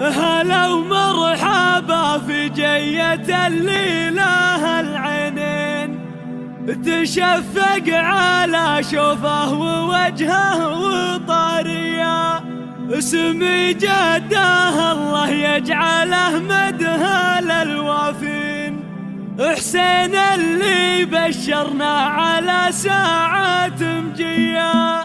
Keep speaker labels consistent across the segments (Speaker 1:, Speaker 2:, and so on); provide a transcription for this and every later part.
Speaker 1: هلا ومرحبا في جية الليلة العينين، تشفق على شوفه ووجهه وطاريه، اسمي جده الله يجعله مدها للوافين. حسين اللي بشرنا على ساعة مجية،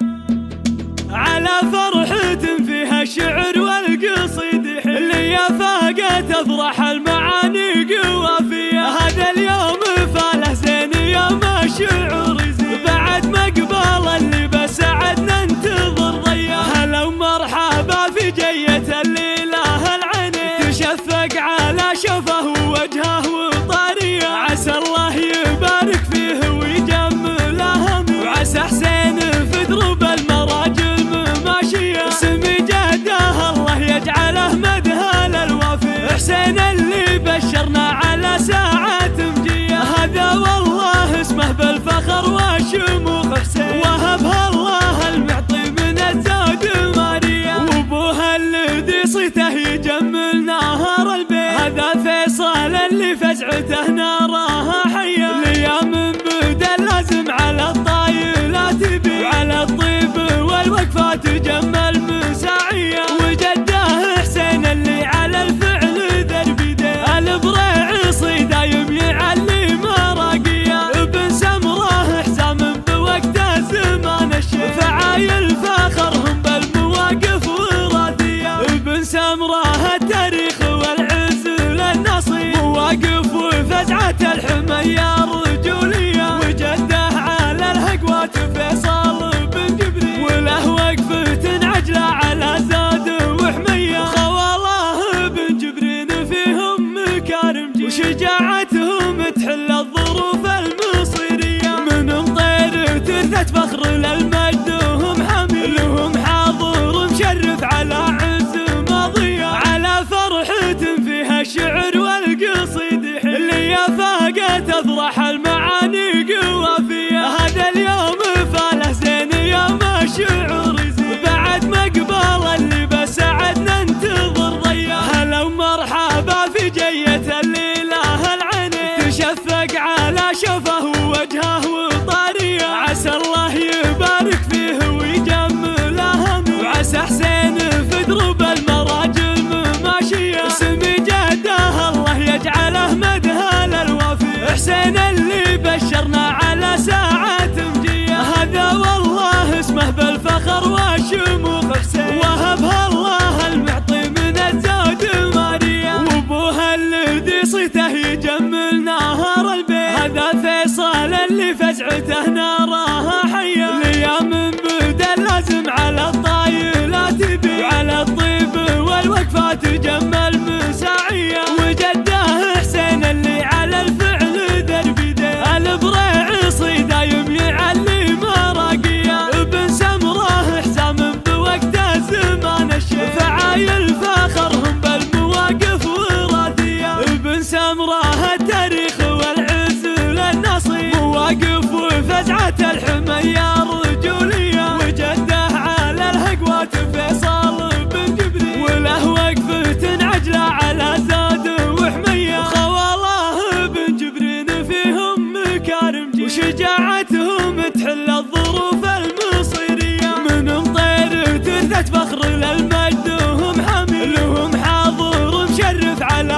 Speaker 1: على فرحة فيها الشعر والقصيد اللي فاقت افراح المعاني قوافية. هذا اليوم فاله زين يوم الشعور يزيد، بعد مقبل اللي بسعدنا ننتظر ضيا. هلا ومرحبا في جية الليلة العينين، تشفق على شوفه ووجهه وطاريه، عسى الله يبارك فيه ويجمله، وعسى حسين في دروب المراجل ماشيه، اسمي جده الله يجعله مدها للوافي. حسين اللي بشرنا على ساعة مجية، هذا والله اسمه بالفخر والشموخ حسين، وهبها الله المعطي من الزود ماريا، وابوها الذي صيته يجمل نهار البيت. هذا فيصل اللي فزعته نارها حيه، ليام بدا لازم على الطايلات يبي، وعلى الطيب والوقفات تجمل مساعيه، وجده حسين اللي على الفعل درب يديه، البريع صيد دايم يعلي مراقيه، ابن سمره حزام بوقت الزمان الشيخ، فعايل فخرهم بالمواقف وراثيه، ابن سمره التاريخ والعز للنصيب، مواقف وفزعه الحميه رجوليه، وجده على الهقوات فيصل بن جبريل، وله وقفة عجلة على زاد وحمية، خوالاه بن جبرين فيهم مكارم جيل، وشجاعتهم تحل الظروف المصيرية، من مطير ترثت فخر للمجد وهم حميل، لهم حاضر مشرف على عز ماضية، على فرحة فيها الشعر والقصيد اللي فاقت افراح المعاني قوافية. هذا اليوم فاله زين يوم الشعور يزيد، بعد مقبل اللي بسعدنا ننتظر ضيا. هلا ومرحبا في جية الليلة العينين، تشفق على شوفه ووجهه وطاريه، عسى الله يبارك فيه ويجمله، وعسى حسين في دروب المراجل ماشيه، اسمي جده الله يجعله مدها للوافي. حسين اللي بشرنا على ساعة مجية، هذا والله اسمه بالفخر والشموخ حسين، وهبها الله المعطي من الزود ماريا، وابوها الذي صيته يجمل نهار البيت. هذا فيصل اللي فزعته نارها حيه، ليام بدا لازم على الطايلات يبي، وعلى الطيب والوقفات تجمل مساعيه، وجده حسين اللي على الفعل درب يديه، البريع صيد دايم يعلي مراقيه، ابن سمره حزام بوقت الزمان الشيخ، فعايل فخرهم بالمواقف وراثيه، ابن سمره التاريخ والعز للنصيب، مواقف وفزعه الحميه رجوليه، وجده على الهقوات فيصل بن جبريل، وله وقفة عجلة على زاد وحمية، خوالاه بن جبرين فيهم مكارم جيل، وشجاعتهم تحل الظروف المصيرية، من مطير ترثت فخر للمجد وهم حميل، لهم حاضر مشرف على